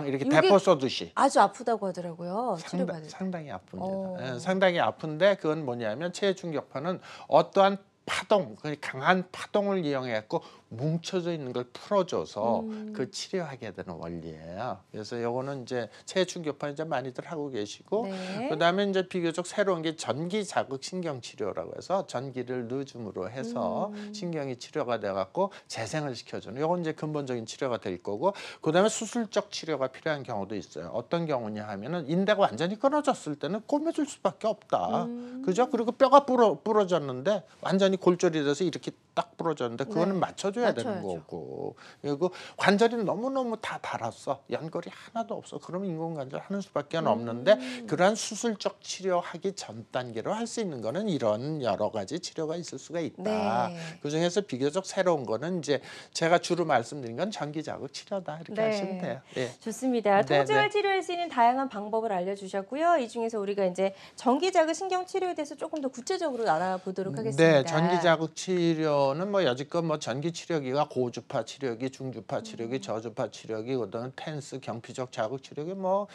이렇게 대포 쏘듯이 아주 아프다고 하더라고요. 치료받을 때. 상당히 아픕니다. 상당히 아픈데 그건 뭐냐면 체해 충격파는 어떠한 파동, 강한 파동을 이용해갖고 뭉쳐져 있는 걸 풀어줘서 그 치료하게 되는 원리예요. 그래서 요거는 이제 체해 충격파 이제 많이들 하고 계시고 그다음에 이제 비교적 새로운 게 전기 자극 신경 치료라고 해서 전기를 넣어줌으로 해서 신경이 치료가 돼갖고 재생을 시켜주는 요건 이제 근본적인 치료가 될 거고 그다음에 수술적 치료가 필요한 경우도 있어요. 어떤 경우냐 하면은 인대가 완전히 끊어졌을 때는 꼬매줄 수밖에 없다. 그죠? 그리고 뼈가 부러졌는데 완전히 골절이 돼서 이렇게 딱 부러졌는데 그거는 맞춰줘야 되는 거고 그리고 관절이 너무너무 다 닳았어. 연골이 하나도 없어. 그러면 인공관절 하는 수밖에 없는데 그러한 수술적 치료하기 전 단계로 할 수 있는 거는 이런 여러 가지 치료가 있을 수가 있다. 그중에서 비교적 새로운 거는 이제 제가 주로 말씀드린 건 전기자극 치료다. 이렇게 하시면 돼요. 좋습니다. 통증을 치료할 수 있는 다양한 방법을 알려주셨고요. 이 중에서 우리가 이제 전기자극 신경 치료에 대해서 조금 더 구체적으로 알아보도록 하겠습니다. 전기자극 치료는 뭐 여지껏 뭐 전기 치료기가 고주파 치료기, 중주파 치료기, 저주파 치료기, 그다음 텐스, 경피적 자극 치료기 뭐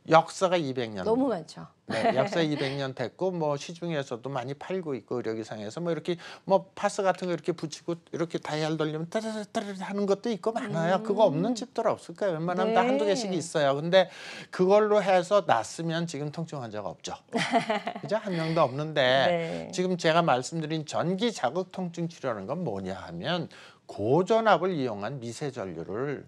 역사가 200년. 너무 많죠. 역사 200년 됐고 뭐 시중에서도 많이 팔고 있고 의료기상에서 뭐 이렇게 뭐 파스 같은 거 이렇게 붙이고 이렇게 다이얼 돌리면 따르르 하는 것도 있고 많아요. 그거 없는 집들 없을 거예요. 웬만하면 다 한두 개씩 있어요. 근데 그걸로 해서 낫으면 지금 통증 환자가 없죠. 그죠? 한 명도 없는데 지금 제가 말씀드린 전기 자극 통증 치료라는 건 뭐냐 하면 고전압을 이용한 미세 전류를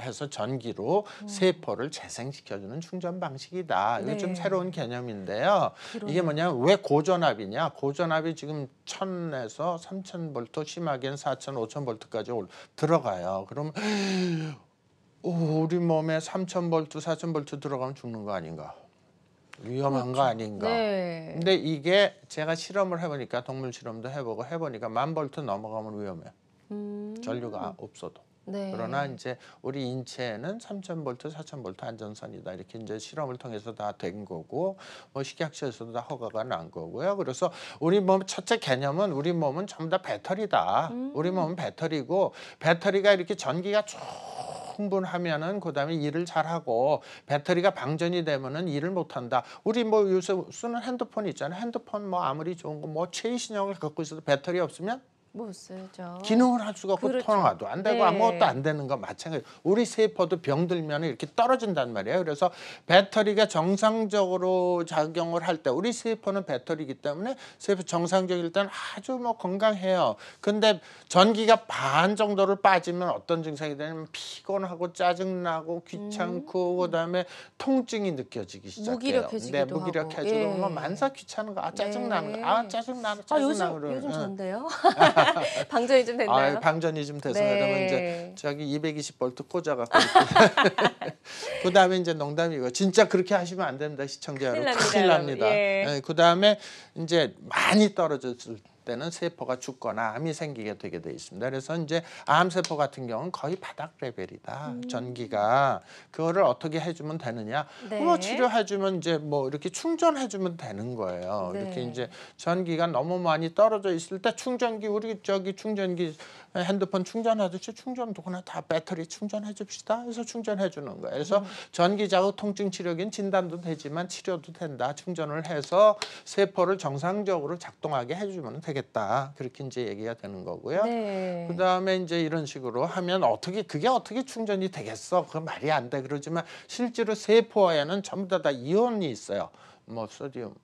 해서 전기로 세포를 재생시켜주는 충전 방식이다. 이게 좀 새로운 개념인데요. 이게 뭐냐면 왜 고전압이냐? 고전압이 지금 1000에서 3000V, 심하게는 4000, 5000V까지 들어가요. 그럼 우리 몸에 3000V, 4000V 들어가면 죽는 거 아닌가? 위험한 거 아닌가? 근데 이게 제가 실험을 해보니까 동물 실험도 해보고 해보니까 1000V 넘어가면 위험해. 전류가 없어도. 그러나 이제 우리 인체에는 3000V, 4000V 안전선이다. 이렇게 이제 실험을 통해서 다 된 거고, 뭐 식약처에서도 다 허가가 난 거고요. 그래서 우리 몸 첫째 개념은 우리 몸은 전부 다 배터리다. 우리 몸은 배터리고 배터리가 이렇게 전기가 쭉 흥분하면은 그다음에 일을 잘하고 배터리가 방전이 되면은 일을 못한다. 우리 뭐 요새 쓰는 핸드폰 있잖아요. 핸드폰 뭐 아무리 좋은 거 뭐 최신형을 갖고 있어도 배터리 없으면 못 쓰죠. 기능을 할 수가 없고 그렇죠. 통화도 안 되고 네. 아무것도 안 되는 거 마찬가지. 우리 세포도 병들면 이렇게 떨어진단 말이에요. 그래서 배터리가 정상적으로 작용을 할 때 우리 세포는 배터리이기 때문에 세포 정상적일 때는 아주 뭐 건강해요. 근데 전기가 반 정도를 빠지면 어떤 증상이 되냐면 피곤하고 짜증나고 귀찮고 그다음에 통증이 느껴지기 시작해요. 무기력해지기도 네, 무기력해지고 하고. 뭐 만사 귀찮은 거, 짜증나는 거, 짜증나는 요즘 응. 전데요. 방전이 좀 됐나요? 방전이 좀 돼서 네. 그러면 이제 저기 220V 꽂아갖고 그다음에 이제 농담이고 진짜 그렇게 하시면 안 됩니다. 시청자 여러분. 큰일 납니다. 예. 그다음에 이제 많이 떨어졌을 때는 세포가 죽거나 암이 생기게 되게 돼 있습니다. 그래서 이제 암세포 같은 경우는 거의 바닥 레벨이다. 전기가 그거를 어떻게 해주면 되느냐? 네. 뭐 치료해주면 이제 뭐 이렇게 충전해주면 되는 거예요. 네. 이렇게 이제 전기가 너무 많이 떨어져 있을 때 충전기 우리 저기 충전기 핸드폰 충전하듯이 충전 누구나 다 배터리 충전해 줍시다. 그래서 충전해 주는 거예요. 그래서 전기 자극 통증 치료기는 진단도 되지만 치료도 된다. 충전을 해서 세포를 정상적으로 작동하게 해주면 되겠다. 그렇게 이제 얘기가 되는 거고요. 네. 그다음에 이제 이런 식으로 하면 그게 어떻게 충전이 되겠어? 그건 말이 안 돼. 그러지만 실제로 세포에는 전부 다 이온이 있어요. 뭐 소디움,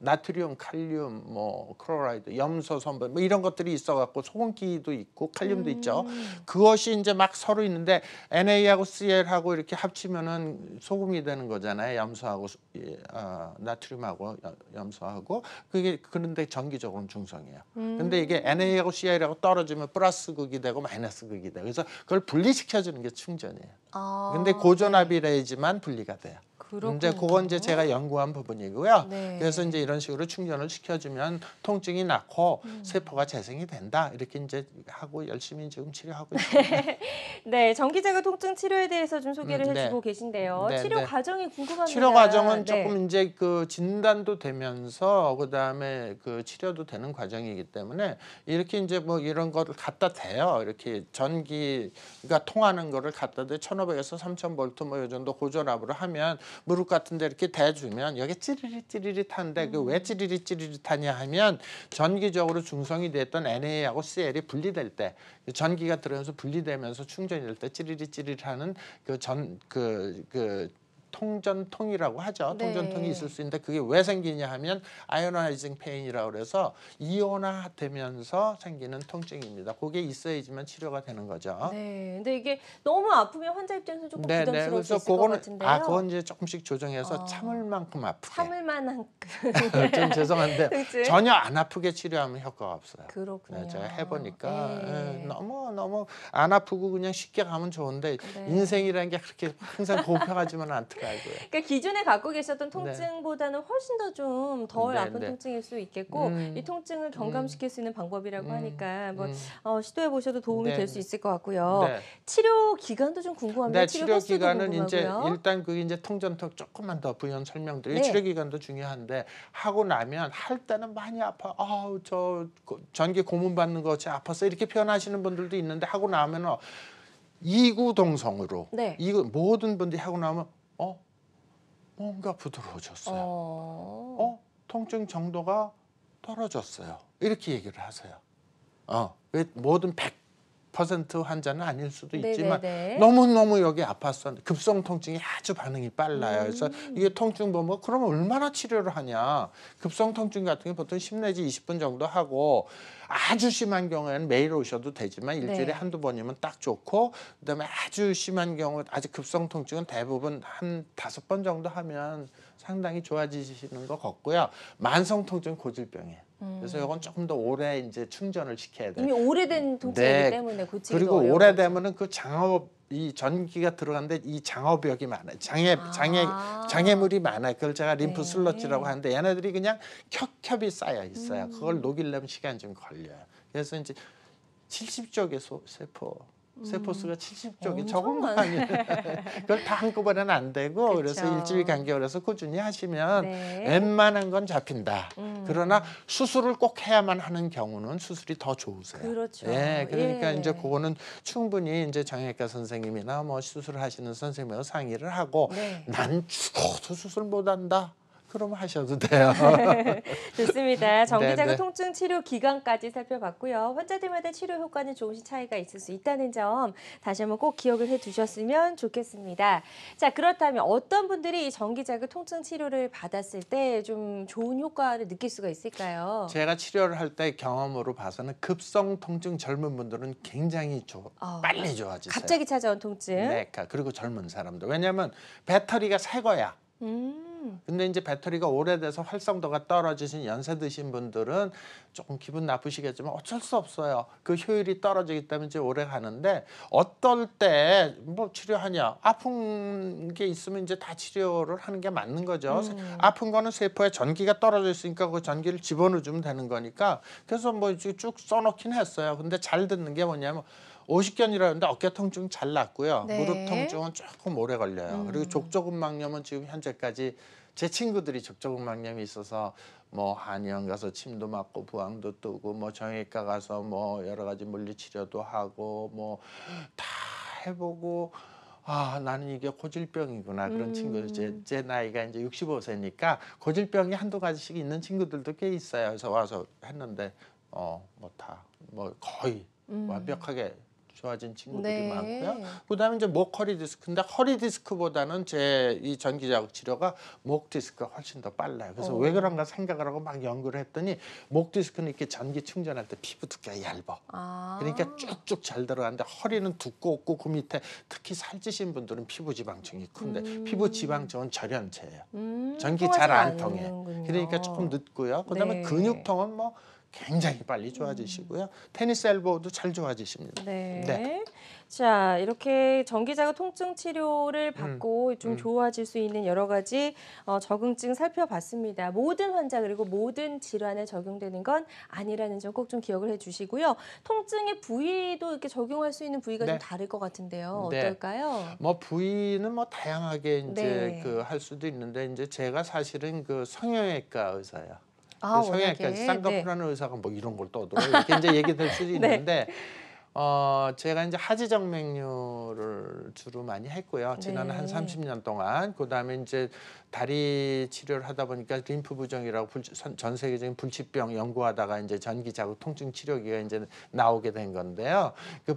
나트륨, 칼륨, 뭐 클로라이드, 염소 성분 뭐 이런 것들이 있어갖고 소금기도 있고 칼륨도 있죠. 그것이 이제 막 서로 있는데 Na하고 Cl하고 이렇게 합치면은 소금이 되는 거잖아요. 염소하고 나트륨하고 염소하고 그게 그런데 전기적으로는 중성이에요. 근데 이게 Na하고 Cl하고 떨어지면 플러스 극이 되고 마이너스 극이 돼요. 그래서 그걸 분리시켜주는 게 충전이에요. 근데 고전압이래야지만 분리가 돼요. 이제 그건 이제 제가 연구한 부분이고요. 네. 그래서 이제 이런 식으로 충전을 시켜주면 통증이 낫고 세포가 재생이 된다. 이렇게 이제 하고 열심히 지금 치료하고 있습니다. 네, 전기자극 통증 치료에 대해서 좀 소개를 네. 해주고 계신데요. 네, 치료 네. 과정이 궁금합니다. 치료 과정은 네. 조금 이제 그 진단도 되면서 그다음에 그 치료도 되는 과정이기 때문에 이렇게 이제 뭐 이런 거를 갖다 대요. 이렇게 전기가 통하는 거를 갖다 대 1500에서 3000V 뭐 이 정도 고전압으로 하면 무릎 같은 데 이렇게 대주면 여기 찌릿찌릿하는데 그 왜 찌릿찌릿하냐 하면 전기적으로 중성이 됐던 Na하고 Cl이 분리될 때 전기가 들어오면서 분리되면서 충전이 될 때 찌릿찌릿하는 그 통전통이라고 하죠. 네. 통전통이 있을 수 있는데 그게 왜 생기냐 하면 아이오나이징 페인이라고 그래서 이온화되면서 생기는 통증입니다. 그게 있어야지만 치료가 되는 거죠. 네, 근데 이게 너무 아프면 환자 입장에서 조금 네, 부담스러울 그래서 수 있을 것 같은데요. 그건 이제 조금씩 조정해서 참을 만큼 아프게. 참을 만한 좀 죄송한데 통증? 전혀 안 아프게 치료하면 효과가 없어요. 그렇군요. 네, 제가 해보니까 네. 너무 안 아프고 그냥 쉽게 가면 좋은데 네. 인생이라는 게 그렇게 항상 공평하지만 않더라고요. 그러니까 기존에 갖고 계셨던 통증보다는 훨씬 더 좀 덜 네, 아픈 네. 통증일 수 있겠고 이 통증을 경감시킬 수 있는 방법이라고 하니까 한번 시도해 보셔도 도움이 네. 될 수 있을 것 같고요. 네. 치료 기간도 좀 궁금합니다. 네, 치료 치료 횟수도 기간은 이제 궁금하고요. 일단 그게 이제 통전통 조금만 더 부연 설명드리고 네. 치료 기간도 중요한데 하고 나면 할 때는 많이 아파. 저 전기 고문 받는 거 진짜 아팠어 이렇게 표현하시는 분들도 있는데 하고 나면은 이구동성으로 네. 이거 모든 분들이 하고 나면 뭔가 부드러워졌어요. 통증 정도가 떨어졌어요. 이렇게 얘기를 하세요. 왜 모든 100% 환자는 아닐 수도 있지만 네네네. 너무너무 여기 아팠어. 급성 통증이 아주 반응이 빨라요. 그래서 이게 통증 보면 그러면 얼마나 치료를 하냐. 급성 통증 같은 게 보통 10 내지 20분 정도 하고 아주 심한 경우에는 매일 오셔도 되지만 일주일에 네. 한두 번이면 딱 좋고 그다음에 아주 심한 경우 아주 급성 통증은 대부분 한 5번 정도 하면 상당히 좋아지시는 것 같고요. 만성 통증 고질병이에요. 그래서 이건 조금 더 오래 이제 충전을 시켜야 돼요. 이미 오래된 통증이기 네. 때문에 고치기도 그리고 어려운 오래되면은 그 이 전기가 들어가는데 이 장어벽이 많아요. 장애물이 많아요. 그걸 제가 림프 네. 슬러지라고 하는데 얘네들이 그냥 겹겹이 쌓여 있어요. 그걸 녹이려면 시간이 좀 걸려요. 그래서 이제 70쪽의 세포 세포수가 70쪽이 엄청 적은 거 아니에요. 그걸 다 한꺼번에는 안 되고 그쵸. 그래서 일주일 간격으로 해서 꾸준히 하시면 네. 웬만한 건 잡힌다. 그러나 수술을 꼭 해야만 하는 경우는 수술이 더 좋으세요. 그렇죠. 예, 그러니까 예. 이제 그거는 충분히 이제 정형외과 선생님이나 뭐 수술을 하시는 선생님하고 상의를 하고 네. 난 죽어도 수술 못 한다. 그러면 하셔도 돼요. 좋습니다. 정기자극 네. 통증 치료 기간까지 살펴봤고요. 환자들마다 치료 효과는 조금씩 차이가 있을 수 있다는 점 다시 한번 꼭 기억을 해두셨으면 좋겠습니다. 자, 그렇다면 어떤 분들이 이 정기자극 통증 치료를 받았을 때 좀 좋은 효과를 느낄 수가 있을까요? 제가 치료를 할 때 경험으로 봐서는 급성 통증 젊은 분들은 굉장히 빨리 좋아지세요. 갑자기 찾아온 통증. 네, 그리고 젊은 사람들. 왜냐하면 배터리가 새 거야. 근데 이제 배터리가 오래돼서 활성도가 떨어지신 연세 드신 분들은 조금 기분 나쁘시겠지만 어쩔 수 없어요. 그 효율이 떨어지기 때문에 이제 오래 가는데 어떨 때 뭐 치료하냐. 아픈 게 있으면 이제 다 치료를 하는 게 맞는 거죠. 아픈 거는 세포에 전기가 떨어져 있으니까 그 전기를 집어넣어주면 되는 거니까 그래서 뭐 쭉 써놓긴 했어요. 근데 잘 듣는 게 뭐냐면 오십견이라는데 어깨 통증 잘 낫고요. 네. 무릎 통증은 조금 오래 걸려요. 그리고 족저근막염은 지금 현재까지 제 친구들이 족저근막염이 있어서 뭐 한의원 가서 침도 맞고 부항도 뜨고 뭐 정형외과 가서 뭐 여러 가지 물리치료도 하고 뭐 다 해보고 아 나는 이게 고질병이구나 그런 친구들 제 나이가 이제 65세니까 고질병이 한두 가지씩 있는 친구들도 꽤 있어요. 그래서 와서 했는데 뭐 거의 완벽하게 좋아진 친구들이 네. 많고요. 그다음에 이제 목 허리 디스크인데 허리 디스크보다는 제 이 전기자극 치료가 목 디스크가 훨씬 더 빨라요. 그래서 왜 그런가 생각을 하고 막 연구를 했더니 목 디스크는 이렇게 전기 충전할 때 피부 두께가 얇아. 그러니까 쭉쭉 잘 들어가는데 허리는 두껍고 그 밑에 특히 살찌신 분들은 피부 지방층이 큰데 피부 지방층은 절연체예요. 전기 잘 안 통해. 않는군요. 그러니까 조금 늦고요. 그다음에 네. 근육통은 뭐 굉장히 빨리 좋아지시고요. 테니스 엘보도 잘 좋아지십니다. 네. 네. 자, 이렇게 전기자극 통증 치료를 받고 좀 좋아질 수 있는 여러 가지 적응증 살펴봤습니다. 모든 환자 그리고 모든 질환에 적용되는 건 아니라는 점 꼭 좀 기억을 해주시고요. 통증의 부위도 이렇게 적용할 수 있는 부위가 네. 좀 다를 것 같은데요. 네. 어떨까요? 뭐 부위는 뭐 다양하게 이제 네. 그 할 수도 있는데 이제 제가 사실은 그 성형외과 의사예요. 워낙에. 성형외과 쌍꺼풀하는 의사가 뭐 이런 걸 떠들어 이렇게 이제 얘기될 수도 있는데 제가 이제 하지정맥류를 주로 많이 했고요. 지난 한 30년 동안. 그다음에 이제 다리 치료를 하다 보니까 림프 부종이라고 전 세계적인 불치병 연구하다가 이제 전기자극 통증 치료기가 이제 나오게 된 건데요. 그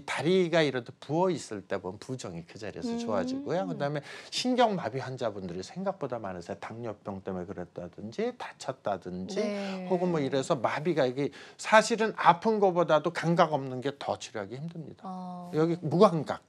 다리가 이렇게 부어 있을 때 보면 부종이 그 자리에서 좋아지고요. 그다음에 신경마비 환자분들이 생각보다 많으세요. 당뇨병 때문에 그랬다든지 다쳤다든지 네. 혹은 뭐 이래서 마비가 이게 사실은 아픈 거보다도 감각 없는 게 더 치료하기 힘듭니다. 여기 무감각.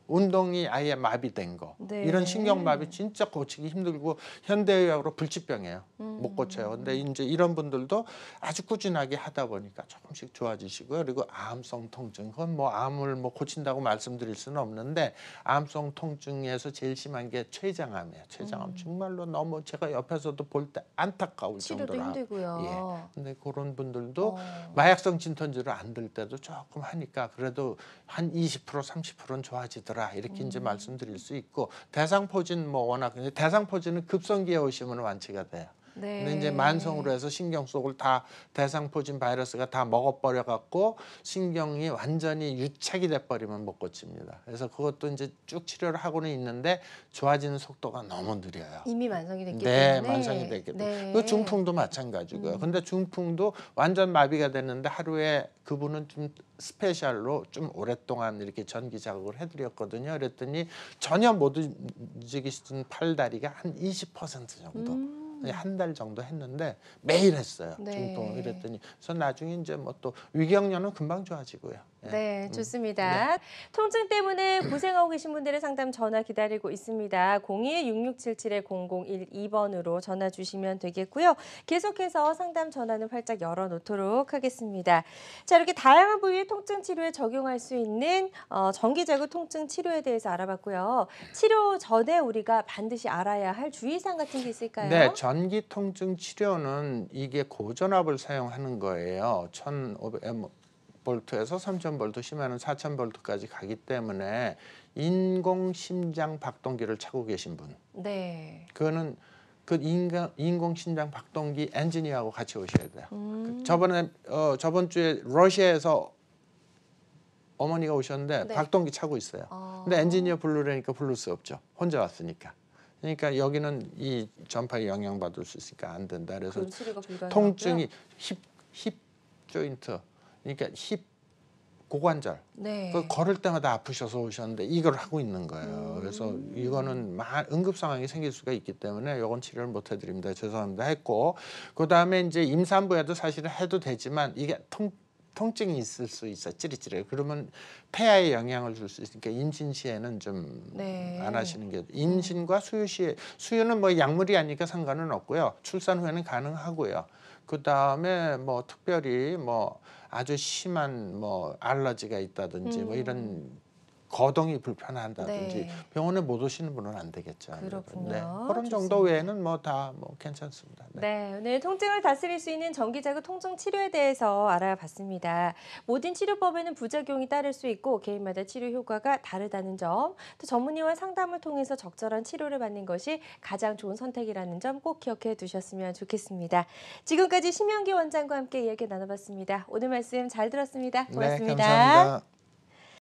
운동이 아예 마비된 거 네. 이런 신경마비 진짜 고치기 힘들고 현대의학으로 불치병이에요. 못 고쳐요. 근데 이제 이런 분들도 아주 꾸준하게 하다 보니까 조금씩 좋아지시고요. 그리고 암성 통증 그건 뭐 암을 뭐 고친다고 말씀드릴 수는 없는데 암성 통증에서 제일 심한 게 췌장암이에요. 췌장암 정말로 너무 제가 옆에서도 볼 때 안타까울 치료도 정도로 힘들고요. 예. 근데 그런 분들도 마약성 진통제를 안 들 때도 조금 하니까 그래도 한 20% 30%는 좋아지더라고요. 이렇게 이제 말씀드릴 수 있고 대상포진 뭐 워낙 대상포진은 급성기에 오시면 완치가 돼요. 네. 근데 이제 만성으로 해서 신경 속을 다 대상포진 바이러스가 다 먹어버려 갖고 신경이 완전히 유착이 돼버리면 못 고칩니다. 그래서 그것도 이제 쭉 치료를 하고는 있는데 좋아지는 속도가 너무 느려요. 이미 만성이 됐기 네, 때문에. 만성이 됐기 때문에. 네. 그 중풍도 마찬가지고요. 근데 중풍도 완전 마비가 됐는데 하루에 그분은 좀 스페셜로 좀 오랫동안 이렇게 전기 자극을 해드렸거든요. 그랬더니 전혀 못 움직이시던 팔다리가 한 20% 정도. 한 달 정도 했는데 매일 했어요. 네. 중풍을. 그랬더니 그래서 나중에 이제 뭐 또 위경련은 금방 좋아지고요. 예. 네, 좋습니다. 통증 때문에 고생하고 계신 분들의 상담 전화 기다리고 있습니다. 02-6677-0012번으로 전화 주시면 되겠고요. 계속해서 상담 전화는 활짝 열어놓도록 하겠습니다. 자, 이렇게 다양한 부위의 통증 치료에 적용할 수 있는 전기자극 통증 치료에 대해서 알아봤고요. 치료 전에 우리가 반드시 알아야 할 주의사항 같은 게 있을까요? 네, 전기 통증 치료는 이게 고전압을 사용하는 거예요. 볼트에서 3,000볼트, 심하면 4,000볼트까지 가기 때문에 인공 심장 박동기를 차고 계신 분, 네. 그거는 그 인공 심장 박동기 엔지니어하고 같이 오셔야 돼요. 저번 주에 러시아에서 어머니가 오셨는데 네. 박동기 차고 있어요. 근데 엔지니어 부르려니까 부를 수 없죠. 혼자 왔으니까. 그러니까 여기는 이 전파에 영향받을 수 있으니까 안 된다. 그래서 그럼 치료가 불가능하고요. 통증이 힙 조인트, 그러니까 힙 고관절. 네. 그 걸을 때마다 아프셔서 오셨는데 이걸 하고 있는 거예요. 그래서 이거는 응급 상황이 생길 수가 있기 때문에 이건 치료를 못 해드립니다. 죄송합니다 했고, 그 다음에 이제 임산부에도 사실은 해도 되지만 이게 통증이 있을 수 있어, 찌릿찌릿. 그러면 폐하에 영향을 줄 수 있으니까 임신 시에는 좀 네. 안 하시는 게, 임신과 수유 시에, 수유는 뭐 약물이 아니니까 상관은 없고요. 출산 후에는 가능하고요. 그 다음에 뭐 특별히 뭐 아주 심한 뭐 알러지가 있다든지 뭐 이런 거동이 불편하다든지 네. 병원에 못 오시는 분은 안 되겠죠. 그렇군요. 네, 그런 정도 좋습니다. 외에는 뭐 다 뭐 괜찮습니다. 네. 네, 오늘 통증을 다스릴 수 있는 전기자극 통증 치료에 대해서 알아봤습니다. 모든 치료법에는 부작용이 따를 수 있고 개인마다 치료 효과가 다르다는 점, 또 전문의와 상담을 통해서 적절한 치료를 받는 것이 가장 좋은 선택이라는 점 꼭 기억해 두셨으면 좋겠습니다. 지금까지 심영기 원장과 함께 이야기 나눠봤습니다. 오늘 말씀 잘 들었습니다. 고맙습니다. 네, 감사합니다.